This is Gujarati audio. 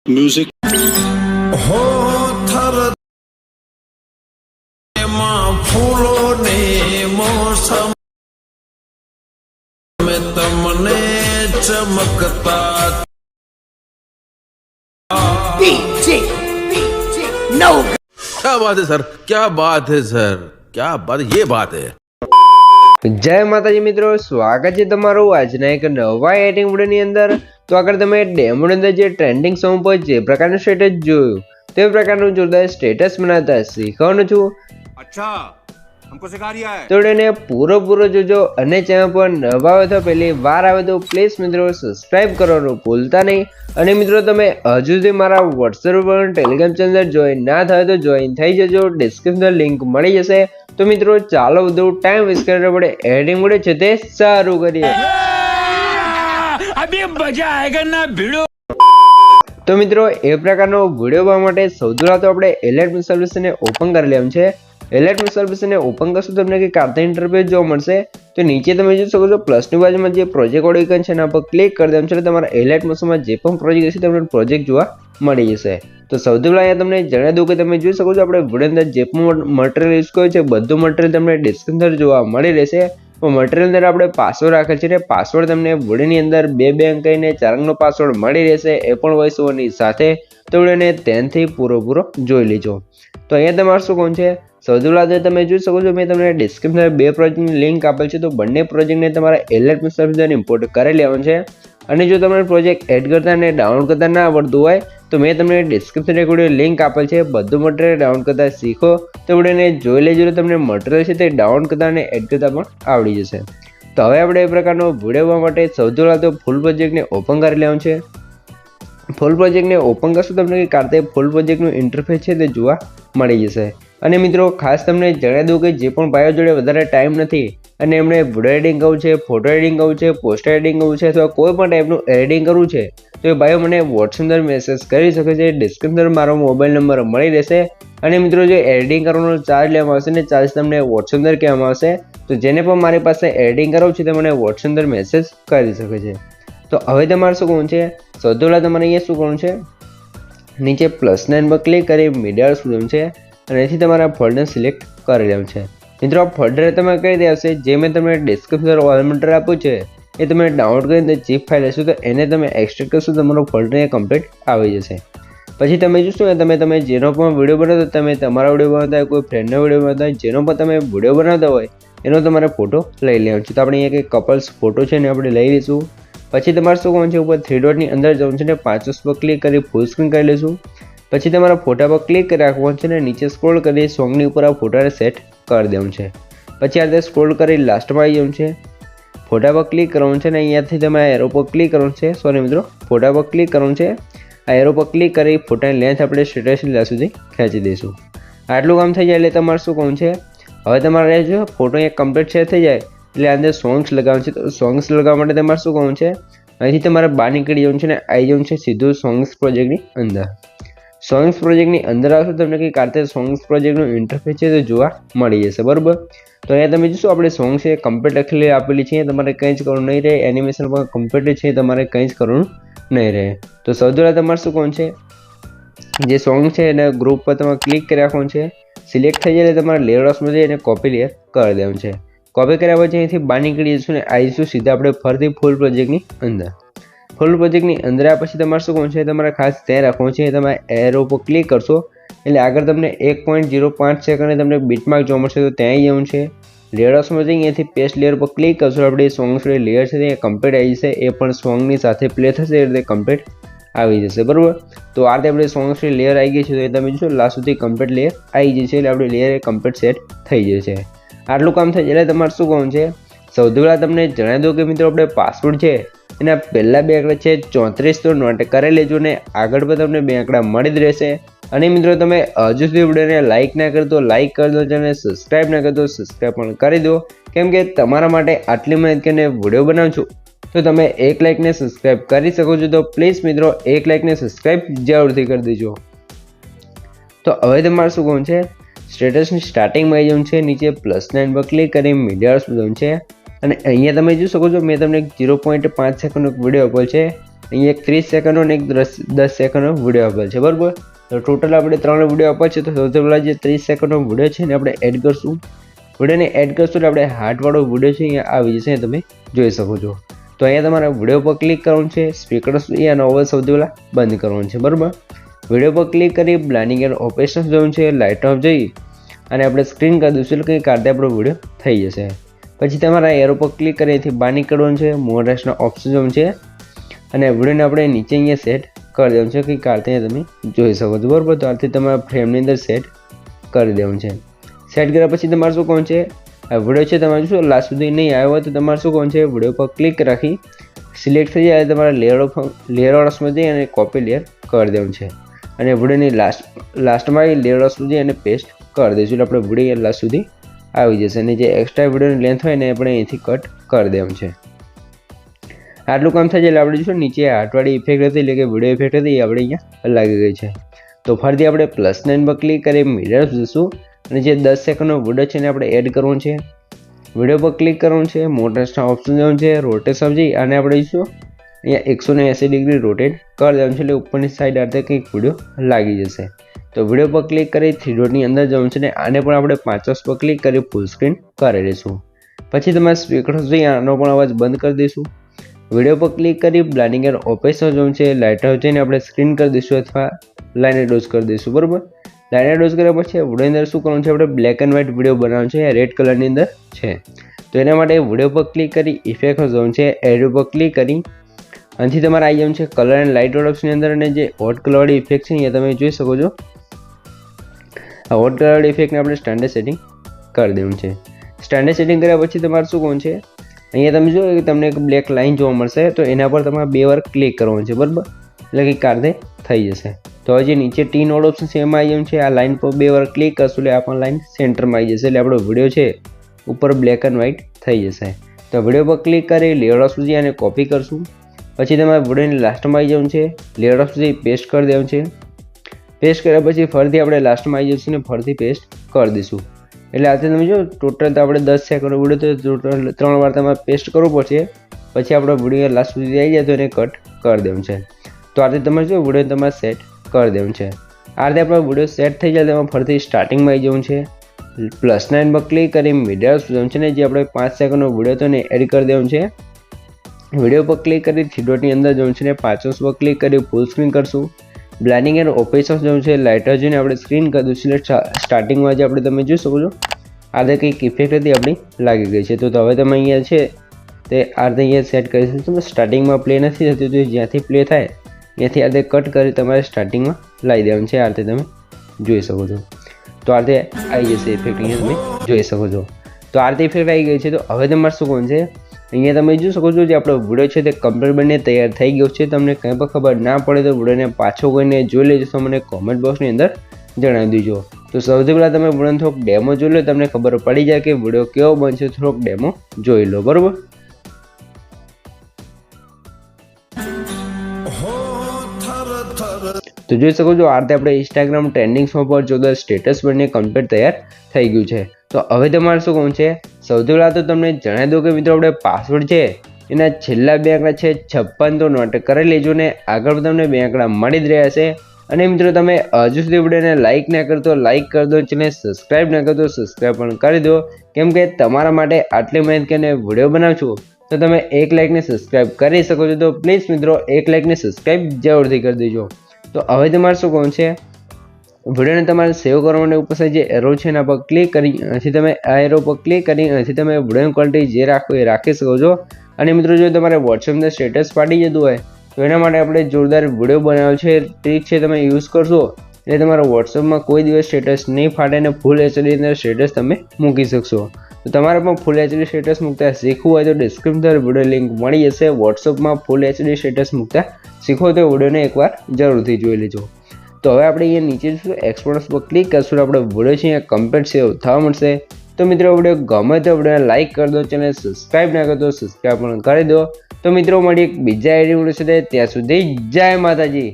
म्यूजिक हो थर માં ફૂલોની મોસમ में તમને ચમકતા क्या बात है सर, क्या बात है सर, क्या बात, ये बात है। જય માતાજી મિત્રો, સ્વાગત છે તમારું આજના એક નવા એડિટિંગ વિડીયોની અંદર। તો આગળ તમે ડેમોની અંદર જે ટ્રેન્ડિંગ સોંગ પર જે પ્રકારનું સ્ટેટસ જોયું તે પ્રકારનું જોરદાર સ્ટેટસ બનાવતા શીખવાનું છું। अच्छा हमको सिखा रिया है। તો એને પૂરો જોજો અને ચેનલ પર નવા આવે તો પહેલી વાર આવે તો પ્લીઝ મિત્રો સબસ્ક્રાઇબ કરવાનું ભૂલતા નહીં। અને મિત્રો તમે હજુ સુધી મારા વોટ્સએપ પર ટેલિગ્રામ ચેનલ જોઈન ના થાય તો જોઈન થઈ જજો, ડિસ્ક્રિપ્શન લિંક મળી જશે। તો મિત્રો ચાલો વધુ ટાઈમ વેસ્ટ કર્યા આપણે એડિટિંગ વિડીયો છે તે શરૂ કરીએ। अभी मजा आएगा ना भिड़ो। તો મિત્રો એ પ્રકારનો વિડીયો બનાવવા માટે સૌથી પહેલા તો આપણે એલર્ટ સર્વિસને ઓપન કરી લેવાનું છે। એલર્ટ સર્વિસને ઓપન કરશો તો તમને કંઈક આર્થિક ઇન્ટરફેસ જોવા મળશે। તો નીચે તમે જોઈ શકો છો પ્લસની બાજુમાં જે પ્રોજેક્ટ આઇકન છે એના પર ક્લિક કરી દેવાનું છે। તમારા એલર્ટ મશીનમાં જે પણ પ્રોજેક્ટ હશે તમને પ્રોજેક્ટ જોવા મળી જશે। તો સૌથી પહેલા અહીંયા તમને જણાવી દઉં કે તમે જોઈ શકો છો આપણે વિડીયોની અંદર જે પણ મટીરિયલ યુઝ કર્યો છે બધું મટીરિયલ તમને ડિસ્ક્રિપ્શન જોવા મળી રહેશે। તો મટીરિયલ અંદર આપણે પાસવર્ડ રાખેલ છે, પાસવર્ડ તમને વિડીયોની અંદર 2 અંક અને 4 અંકનો પાસવર્ડ મળી રહેશે, એ પણ વોઇસ ઓવરની સાથે। તો વિડીયોને ધ્યાનથી પૂરો જોઈ લેજો। તો અહીંયા તમારે શું કોણ છે સૌથી પહેલા તમે જોઈ શકો છો મેં તમને ડિસ્ક્રિપ્શનમાં 2 પ્રોજેક્ટની લિંક આપેલ છે। તો બંને પ્રોજેક્ટને તમારે એલર્ટ સર્વિસ ઇમ્પોર્ટ કરી લેવાનું છે। અને જો તમારે પ્રોજેક્ટ એડ કરતા અને ડાઉનલોડ કરતા ના આવડતું હોય તો મેં તમને ડિસ્ક્રિપ્શન એક વિડીયો લિંક આપેલ છે, બધું મટીરિયલ ડાઉનલોડ કરતા શીખો। તો વિડીયોને જોઈ લેજો, તમને મટીરિયલ છે તે ડાઉનલોડ કરતા અને એડ કરતા પણ આવડી જશે। તો હવે આપણે એ પ્રકારનો વિડીયો બનાવવા માટે સૌથી પહેલા તો ફૂલ પ્રોજેક્ટને ઓપન કરી લેવાનું છે। ફૂલ પ્રોજેક્ટને ઓપન કરશો તમને કંઈક આ રીતે ફૂલ પ્રોજેક્ટનું ઇન્ટરફેસ છે તે જોવા મળી જશે। અને મિત્રો ખાસ તમને જણાવી દઉં કે જે પણ ભાઈઓ જોડે વધારે ટાઈમ નથી અને એમણે વિડીયો એડિટિંગ કરવું છે, ફોટો એડિટિંગ કરવું છે, પોસ્ટર એડિટિંગ કરવું છે અથવા કોઈ પણ ટાઈપનું એડિટિંગ કરવું છે તો એ ભાઈઓ મને વોટ્સએપ અંદર મેસેજ કરી શકે છે। ડિસ્ક્રિપ્શન મારો મોબાઈલ નંબર મળી રહેશે। અને મિત્રો જો એડિટિંગ કરવાનો ચાર્જ લેવામાં આવશે ને ચાર્જ તમને વોટ્સએપ અંદર કહેવામાં આવશે। તો જેને પણ મારી પાસે એડિટિંગ કરવું છે તે મને વોટ્સએપ અંદર મેસેજ કરી શકે છે। તો હવે તમારે શું કરવું છે સૌથી પહેલાં તમારે અહીંયા શું કરવું છે નીચે પ્લસ નાઇન પર ક્લિક કરી મીડિયા શોધવાનું છે અને એથી તમારા ફોલ્ડર સિલેક્ટ કરી લેવાનું છે। મિત્રો આ ફોલ્ડર તમે કઈ દે આવશે જે મેં તમને ડિસ્ક્રિપ્શન ઓલમેન્ટર આપ્યું છે એ તમે ડાઉનલોડ કરીને જીપ ફાઇલ હશે તો એને તમે એક્સટ્રેક્ટ કરશો તો તમારો ફોલ્ડર એ કમ્પ્લીટ આવી જશે। પછી તમે જોશો ને તમે જેનો પણ વિડીયો બનાવતો તમે તમારા વિડીયો બનાવતા હોય, કોઈ ફ્રેન્ડનો વિડીયો બનાવતા હોય, જેનો પણ તમે વિડીયો બનાવતા હોય એનો તમારે ફોટો લઈ લેવાનો છે। તો આપણે અહીંયા કંઈક કપલ્સ ફોટો છે ને આપણે લઈ લઈશું। પછી તમારે શું કરવાનું છે ઉપર 3 ડોટની અંદર જવાનું છે ને 5 પર ક્લિક કરી ફૂલ સ્ક્રીન કરી લઈશું। પછી તમારા ફોટા પર ક્લિક કરી રાખવાનું છે ને નીચે સ્ક્રોલ કરી સોંગની ઉપર આ ફોટાને સેટ કરી દેવાનું છે। પછી આ રીતે સ્ક્રોલ કરી લાસ્ટમાં આવી જવાનું છે, ફોટા પર ક્લિક કરવાનું છે ને અહીંયાથી તમારે એરો પર ક્લિક કરવાનું છે, સોરી મિત્રો ફોટા પર ક્લિક કરવાનું છે। આ એરો પર ક્લિક કરી ફોટાની લેન્થ આપણે સ્ટેટસ લેવા સુધી ખેંચી દઈશું। આટલું કામ થઈ જાય એટલે તમારે શું કરવું છે હવે તમારે જો ફોટો અહીંયા કમ્પ્લીટ સેટ થઈ જાય એટલે અંદર સોંગ્સ લગાવવાનું છે। તો સોંગ્સ લગાવવા માટે તમારે શું કરવું છે અહીંથી તમારે બહાર નીકળી જવાનું છે ને આવી જવાનું છે સીધું સોંગ્સ પ્રોજેક્ટની અંદર। સોંગ્સ પ્રોજેક્ટની અંદર આવશો તમને કંઈક આ રીતે સોંગ્સ પ્રોજેક્ટનું ઇન્ટરફેસ છે તો જોવા મળી જશે, બરાબર। તો અહીંયા તમે જોશો આપણે સોંગ છે કમ્પ્લીટ લખેલી આપેલી છે, તમારે કંઈ જ કરવું નહીં રહે। એનિમેશન પણ કમ્પ્લીટ છે, તમારે કંઈ જ કરવું નહીં રહે। તો સૌથી પહેલાં તમારે શું કરવું છે જે સોંગ છે એને ગ્રુપ પર તમારે ક્લિક કરી રાખવાનું છે, સિલેક્ટ થઈ જાય એટલે તમારે લેયર ઓપ્શનમાં જઈ અને કોપી લેયર કરી દેવાનું છે। કોપી કર્યા પછી અહીંથી બહાર નીકળી જઈશું ને આવીશું સીધા આપણે ફરતી ફૂલ પ્રોજેક્ટની અંદર। ફૂલ પ્રોજેક્ટની અંદર આ પછી તમારે શું કરવું છે તમારે ખાસ ધ્યાન રાખવું છે તમારે એરો પર ક્લિક કરશો એટલે આગળ તમને 1.05 સેકન્ડે તમને બીટમાર્ક જોવા મળશે તો ત્યાં જવાનું છે। લેયર ઓપ્શનમાં જઈ અહીંયાથી પેસ્ટ લેયર પર ક્લિક કરશો આપણે સોંગ્સ લેયર છે તે કમ્પ્લીટ આવી જશે, એ પણ સોંગની સાથે પ્લે થશે એ રીતે કમ્પ્લીટ આવી જશે, બરાબર। તો આ રીતે આપણે સોંગ્સ લેયર આવી ગઈ છે તો એ તમે જોશો લાસ્ટ સુધી કમ્પ્લીટ લેયર આવી જશે એટલે આપણે લેયર કમ્પ્લીટ સેટ થઈ જશે। આટલું કામ થાય એટલે તમારે શું કરવું છે સૌથી પહેલાં તમને જણાવી દઉં કે મિત્રો આપણે પાસવર્ડ છે એના પહેલા 2 આંકડા છે 34 તો નોટ કરી લેજો ને આગળ પર તમને 2 આંકડા મળી જ રહેશે। અને મિત્રો તમે હજુ સુધી વિડીયોને લાઇક ના કરી તો લાઇક કરી દો અને સબસ્ક્રાઈબ ના કરી તો સબસ્ક્રાઈબ પણ કરી દો, કેમ કે તમારા માટે આટલી મહેનત કરીને વિડીયો બનાવું છું તો તમે 1 લાઇકને સબસ્ક્રાઈબ કરી શકો છો। તો પ્લીઝ મિત્રો 1 લાઇકને સબસ્ક્રાઈબ જરૂરથી કરી દેજો। તો હવે તમારે શું કરવું છે સ્ટેટસની સ્ટાર્ટિંગમાં આવી જવાનું છે, નીચે +9 પર ક્લિક કરી મીડિયા શોધવાનું છે અને અહીંયા તમે જોઈ શકો છો મેં તમને 0.5 સેકન્ડનો વિડીયો આપ્યો છે અહીંયા એક 30 સેકન્ડનો અને એક 10 સેકન્ડનો વિડીયો આપેલ છે, બરાબર. તો ટોટલ આપણે 3 વિડીયો આપવા છે. તો સૌથી પહેલાં જે 30 સેકન્ડનો વિડીયો છે ને આપણે એડ કરશું. વિડીયોને એડ કરશું એટલે આપણે હાર્ટવાળો વિડીયો છે અહીંયા આવી જશે, તમે જોઈ શકો છો. તો અહીંયા તમારે વિડીયો પર ક્લિક કરવાનું છે, સ્પીકર અને અવાજ સૌથી પહેલાં બંધ કરવાનું છે, બરાબર. વિડીયો પર ક્લિક કરી બ્લાઇન્ડિંગ એન્ડ ઓપરેશન જવું છે, લાઇટ ઓફ જઈ અને આપણે સ્ક્રીન કરી દઈશું એટલે કે કાઢતે આપણો વિડીયો થઈ જશે. પછી તમારા એરો પર ક્લિક કરી અહીંથી બહાર નીકળવાનું છે, મોરેશના ઓપ્શન જવું છે અને વિડીયોને આપણે નીચે અહીંયા સેટ કરી દેવાનું છે કે કાઢતે તમે જોઈ શકો છો, બરાબર. તો આથી તમારા ફ્રેમની અંદર સેટ કરી દેવાનું છે. સેટ કર્યા પછી તમારે શું કહું છે, આ વિડીયો છે તમારે શું લાસ્ટ સુધી નહીં આવ્યો હોય તો તમારે શું કહું છે, વિડીયો પર ક્લિક રાખી સિલેક્ટ થઈ જાય તમારે લેયર ઓપ્શનમાં જઈ અને કોપી લેયર કરી દેવાનું છે અને વિડીયોની લાસ્ટમાં લેયર ઓપ્શન જઈ અને પેસ્ટ કરી દઈશું એટલે આપણે વિડીયો લાસ્ટ સુધી આવી જશે અને જે એક્સ્ટ્રા વિડીયોની લેન્થ હોય ને આપણે અહીંથી કટ કરી દેવાનું છે. આટલું કામ થાય એટલે આપણે જોઈશું નીચે હાર્ટવાળી ઇફેક્ટ હતી એટલે કે વિડીયો ઇફેક્ટ હતી એ આપણે અહીંયા લાગી ગઈ છે. તો ફરીથી આપણે +9 પર ક્લિક કરી મિરર્સ જઈશું અને જે 10 સેકન્ડનો વિડીયો છે એને આપણે એડ કરવાનું છે. વિડીયો પર ક્લિક કરવાનું છે, મોટેશના ઓપ્શન જવાનું છે, રોટેશન જઈ અને આપણે જોઈશું અહીંયા 180 ડિગ્રી રોટેટ કરી દેવાનું છે એટલે ઉપરની સાઈડ આ રીતે કંઈક વિડીયો લાગી જશે. તો વિડીયો પર ક્લિક કરી 3 ડોટની અંદર જવાનું છે ને આને પણ આપણે 5 પર ક્લિક કરી ફૂલ સ્ક્રીન કરી દઈશું. પછી તમારે સ્પીકર જઈ આનો પણ અવાજ બંધ કરી દઈશું. વિડીયો પર ક્લિક કરી બ્લાઇન્ડિંગ એન્ડ ઓપરેશન જવાનું છે, લાઇટ આઉટ જઈને આપણે સ્ક્રીન કરી દઈશું અથવા લાઇન ડોઝ કરી દઈશું, બરાબર. લાઇન ડોઝ કર્યા પછી વિડીયો અંદર શું કરવાનું છે, આપણે બ્લેક એન્ડ વ્હાઇટ વિડીયો બનાવવાનો છે, રેડ કલરની અંદર છે. તો એના માટે વિડીયો પર ક્લિક કરી ઇફેક્ટ જવાનું છે, એડ પર ક્લિક કરી અહીંથી તમારે આવી જવાનું છે કલર એન્ડ લાઇટ ઓપ્શનની અંદર અને જે હોટ કલરવાળી ઇફેક્ટ છે અહીંયા તમે જોઈ શકો છો. આ હોટ કલરવાળી ઇફેક્ટને આપણે સ્ટાન્ડર્ડ સેટિંગ કરી દેવું છે. સ્ટાન્ડર્ડ સેટિંગ કર્યા પછી તમારે શું કરવાનું છે, અહીંયા તમે જો કે તમને એક બ્લેક લાઇન જોવા મળશે તો એના પર તમારે 2 વાર ક્લિક કરવાનું છે, બરાબર. એટલે કે કાઢતે થઈ જશે. તો હવે જે નીચે ટી નોડ ઓપ્શન છે એમાં આવી જવાનું છે, આ લાઇન પર 2 વાર ક્લિક કરશું એટલે આ પણ લાઇન સેન્ટરમાં આવી જશે એટલે આપણો વિડીયો છે ઉપર બ્લેક એન્ડ વ્હાઇટ થઈ જશે. તો વિડીયો પર ક્લિક કરી લેયર ઓપ્શન જઈ અને કોપી કરશું. પછી તમારે વિડીયોની લાસ્ટમાં આવી જવાનું છે, લેયર ઓપ્શન જઈ પેસ્ટ કરી દેવાનું છે. પેસ્ટ કર્યા પછી ફરીથી આપણે લાસ્ટમાં આવી જઈશું ને ફરીથી પેસ્ટ કરી દઈશું એટલે આથી તમે જો ટોટલ તો આપણે 10 સેકન્ડનો વિડીયો તો ટોટલ 3 વાર તમારે પેસ્ટ કરવું પડશે. પછી આપણો વિડીયો લાસ્ટ સુધી આવી જાય તો એને કટ કરી દેવાનું છે. તો આથી તમારે જો વિડીયો તમારે સેટ કરી દેવાનું છે. આ રીતે આપણો વિડીયો સેટ થઈ જાય તેમાં ફરીથી સ્ટાર્ટિંગમાં આવી જવું છે, +9 પર ક્લિક કરી મીડિયા જવું છે ને જે આપણે 5 સેકન્ડનો વિડીયો હતો ને એડ કરી દેવાનું છે. વિડીયો પર ક્લિક કરી 3 ડોટની અંદર જવું છે ને 5 પર ક્લિક કરી ફૂલ સ્ક્રીન કરશું. બ્લાઇન્ડિંગ એન્ડ ઓપરેશન જવું છે, લાઇટર જોઈને આપણે સ્ક્રીન કરી દઈશું એટલે સ્ટાર્ટિંગમાં જે આપણે તમે જોઈ શકો છો આ રીતે કંઈક ઇફેક્ટ હતી આપણી લાગી ગઈ છે. તો હવે તમે અહીંયા છે તે આ રીતે અહીંયા સેટ કરી દઈશું. સ્ટાર્ટિંગમાં પ્લે નથી થતી તો જ્યાંથી પ્લે થાય ત્યાંથી આ રીતે કટ કરી તમારે સ્ટાર્ટિંગમાં લાવી દેવાનું છે. આ રીતે તમે જોઈ શકો છો. તો આ રીતે આવી જશે ઇફેક્ટ, અહીંયા તમે જોઈ શકો છો. તો આ રીતે ઇફેક્ટ આવી ગઈ છે. તો હવે તમારે શું કરવાનું છે, અહીંયા તમે જોઈ શકો છો જે આપણો વિડીયો છે તે કમ્પ્લીટ બનીને તૈયાર થઈ ગયો છે. તમને કંઈ પણ ખબર ના પડે તો વિડીયોને પાછો કોઈને જોઈ લેજો, તો મને કોમેન્ટ બોક્સની અંદર જણાવી દેજો. તો સૌથી પહેલાં તમે વિડીયોનો થોડોક ડેમો જોઈ લો, તમને ખબર પડી જાય કે વિડીયો કેવો બનશે. થોડોક ડેમો જોઈ લો, બરાબર. તો જોઈ શકો છો આ રીતે આપણે ઇન્સ્ટાગ્રામ ટ્રેન્ડિંગ્સમાં પર 14 સ્ટેટસ બનીને કમ્પ્લીટ તૈયાર થઈ ગયું છે. તો હવે તમારે શું કહું છે, સૌથી પહેલાં તો તમને જણાવી દઉં કે મિત્રો આપણે પાસવર્ડ છે એના છેલ્લા 2 આંકડા છે 56 તો નોટ કરી લેજો ને આગળ તમને 2 આંકડા મળી જ રહ્યા છે. અને મિત્રો તમે હજુ સુધી વિડીયોને લાઇક ના કરતો લાઇક કરી દો, ચેનલ સબસ્ક્રાઈબ ના કરતો સબસ્ક્રાઈબ પણ કરી દો, કેમ કે તમારા માટે આટલી મહેનત કરીને વિડીયો બનાવું છું તો તમે 1 લાઇકને સબસ્ક્રાઈબ કરી શકો છો. તો પ્લીઝ મિત્રો 1 લાઇકને સબસ્ક્રાઈબ જરૂરથી કરી દેજો. તો હવે તમારે શું કહું છે, વિડીયોને તમારે સેવ કરવા માટે ઉપર જે એરો છે એના પર ક્લિક કરી અહીંથી તમે આ એરો પર ક્લિક કરી અહીંથી તમે વિડીયોની ક્વોલિટી જે રાખો એ રાખી શકો છો. અને મિત્રો જો તમારે વોટ્સએપના સ્ટેટસ પાડી જતું હોય તો એના માટે આપણે જોરદાર વિડીયો બનાવ્યો છે, ટ્રીક છે, તમે યુઝ કરશો એટલે તમારા વોટ્સએપમાં કોઈ દિવસ સ્ટેટસ નહીં ફાટે અને ફૂલ એચડી અંદર સ્ટેટસ તમે મૂકી શકશો. તો તમારે પણ ફૂલ એચડી સ્ટેટસ મૂકતા શીખવું હોય તો ડિસ્ક્રિપ્શન વિડીયો લિંક મળી જશે. વોટ્સએપમાં ફૂલ એચડી સ્ટેટસ મૂકતા શીખો તો વિડીયોને એકવાર જરૂરથી જોઈ લેજો. તો હવે આપણે અહીંયા નીચે જોઈશું એક્સપોર્ટ્સ પર ક્લિક કરશું, આપણે વિડીયો છે અહીંયા કમ્પ્લીટ સેવ થવા મળશે. તો મિત્રો વિડીયો ગમે તો વિડીયોને લાઇક કરી દો, ચેનલ સબસ્ક્રાઈબ ના કરતો સબસ્ક્રાઈબ પણ કરી દો. તો મિત્રો મળી એક બીજા આઈડી વિડીયો છે, ત્યાં સુધી જય માતાજી.